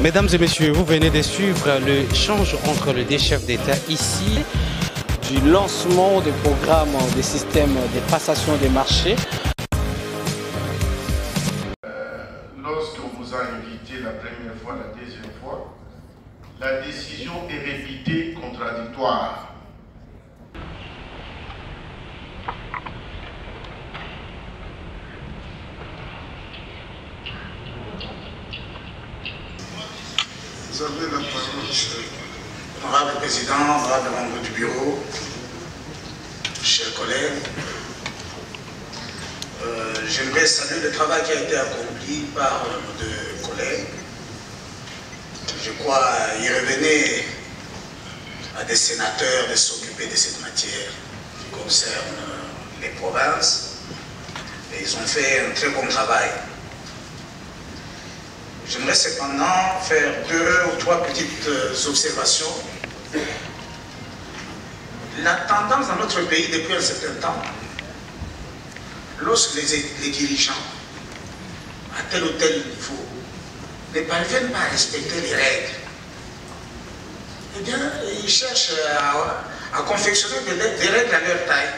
Mesdames et messieurs, vous venez de suivre l'échange entre les deux chefs d'État ici. Du lancement des programmes des systèmes de passation des marchés. Lorsqu'on vous a invité la première fois, la deuxième fois, la décision est répétée contradictoire. Vous avez la parole, cher. Honorable Président, honorable membre du bureau, chers collègues, j'aimerais saluer le travail qui a été accompli par nos deux collègues. Je crois qu'il revenait à des sénateurs de s'occuper de cette matière qui concerne les provinces. Et ils ont fait un très bon travail. J'aimerais cependant faire 2 ou 3 petites observations. La tendance dans notre pays depuis un certain temps, lorsque les dirigeants, à tel ou tel niveau, ne parviennent pas à respecter les règles, eh bien, ils cherchent à confectionner des règles à leur taille.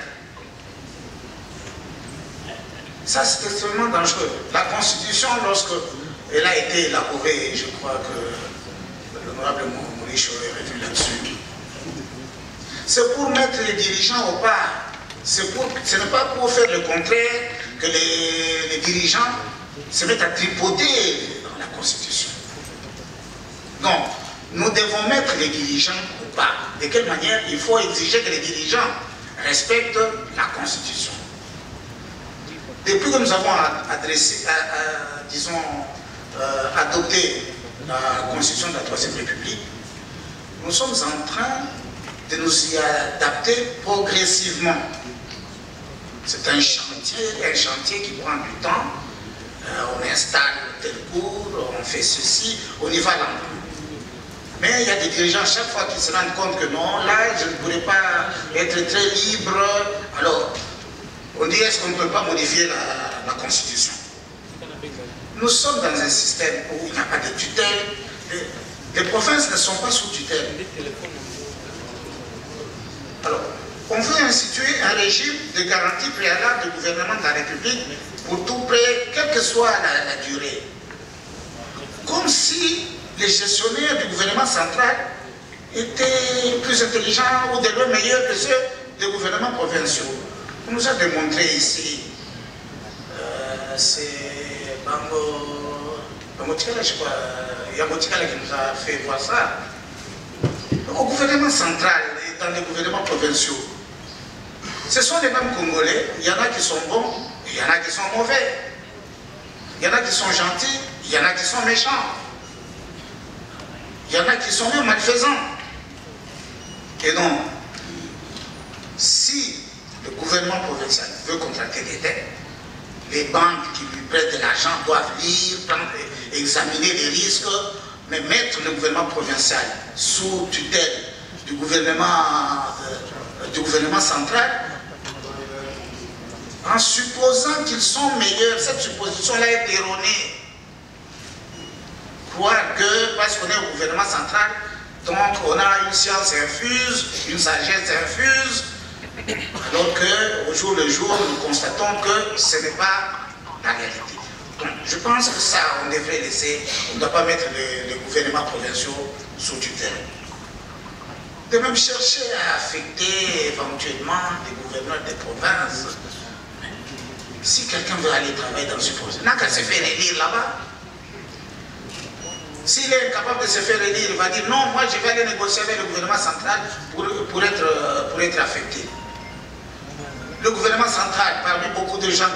Ça, c'est extrêmement dangereux. La Constitution, lorsque elle a été élaborée, je crois que l'honorable Maurice aurait revu là-dessus, c'est pour mettre les dirigeants au pas. Ce n'est pas pour faire le contraire que les dirigeants se mettent à tripoter dans la Constitution. Donc, nous devons mettre les dirigeants au pas. De quelle manière? Il faut exiger que les dirigeants respectent la Constitution. Depuis que nous avons adopté la Constitution de la Troisième République, nous sommes en train de nous y adapter progressivement. C'est un chantier qui prend du temps. On installe tel cours, on fait ceci, on y va lentement. Mais il y a des dirigeants, chaque fois qu'ils se rendent compte que non, là, je ne pourrais pas être très libre. Alors, on dit, est-ce qu'on ne peut pas modifier la Constitution? Nous sommes dans un système où il n'y a pas de tutelle. Les provinces ne sont pas sous tutelle. Alors, on veut instituer un régime de garantie préalable du gouvernement de la République pour tout prêt, quelle que soit la durée. Comme si les gestionnaires du gouvernement central étaient plus intelligents ou de loin meilleurs que ceux des gouvernements provinciaux. On nous a démontré ici, c'est Bangotikala, je crois, Yamotikala qui nous a fait voir ça. Au gouvernement central et dans les gouvernements provinciaux, ce sont les mêmes Congolais. Il y en a qui sont bons, il y en a qui sont mauvais. Il y en a qui sont gentils, il y en a qui sont méchants. Il y en a qui sont même malfaisants. Et donc, si le gouvernement provincial veut contracter des dettes, les banques qui lui prêtent de l'argent doivent lire, examiner les risques, mais mettre le gouvernement provincial sous tutelle du gouvernement central, en supposant qu'ils sont meilleurs. Cette supposition-là est erronée. Croire que parce qu'on est au gouvernement central, donc on a une science infuse, une sagesse infuse, alors qu'au jour le jour, nous constatons que ce n'est pas la réalité. Donc, je pense que ça, on devrait laisser, on ne doit pas mettre les gouvernements provinciaux sous tutelle. De même chercher à affecter éventuellement des gouverneurs des provinces. Si quelqu'un veut aller travailler dans une province, il n'a qu'à se faire élire là-bas. S'il est incapable de se faire élire, il va dire non, moi je vais aller négocier avec le gouvernement central pour être affecté. Le gouvernement central, parmi beaucoup de gens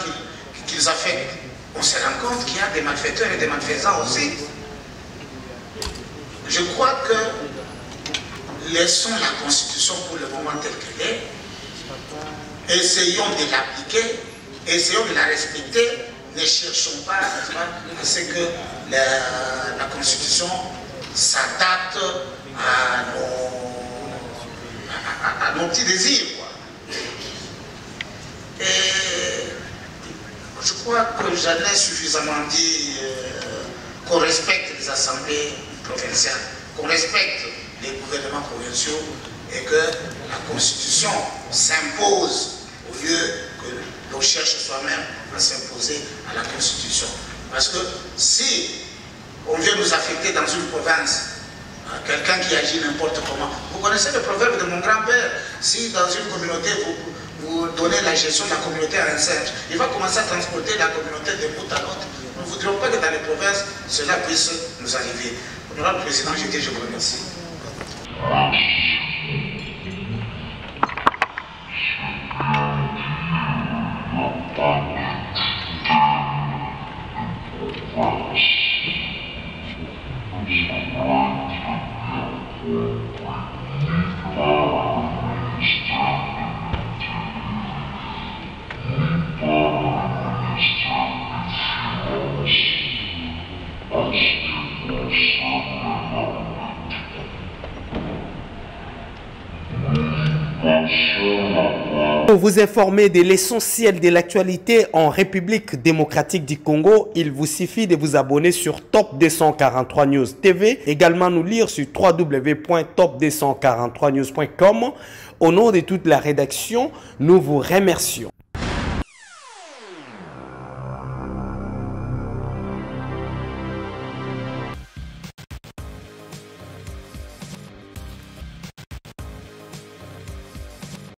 qu'ils affectent, on se rend compte qu'il y a des malfaiteurs et des malfaisants aussi. Je crois que laissons la Constitution pour le moment telle qu'elle est, essayons de l'appliquer, essayons de la respecter, ne cherchons pas à ce que la Constitution s'adapte à nos petits désirs, quoi. Et je crois que j'en ai suffisamment dit qu'on respecte les assemblées provinciale, qu'on respecte les gouvernements provinciaux et que la Constitution s'impose au lieu que l'on cherche soi-même à s'imposer à la Constitution. Parce que si on vient nous affecter dans une province, quelqu'un qui agit n'importe comment, vous connaissez le proverbe de mon grand-père, si dans une communauté vous donnez la gestion de la communauté à un singe, il va commencer à transporter la communauté d'un bout à l'autre. Nous ne voudrions pas que dans les provinces, cela puisse nous arriver. Honorable Président, je vous remercie. Pour vous informer de l'essentiel de l'actualité en République démocratique du Congo, il vous suffit de vous abonner sur Top 243 News TV, également nous lire sur www.top243news.com. Au nom de toute la rédaction, nous vous remercions.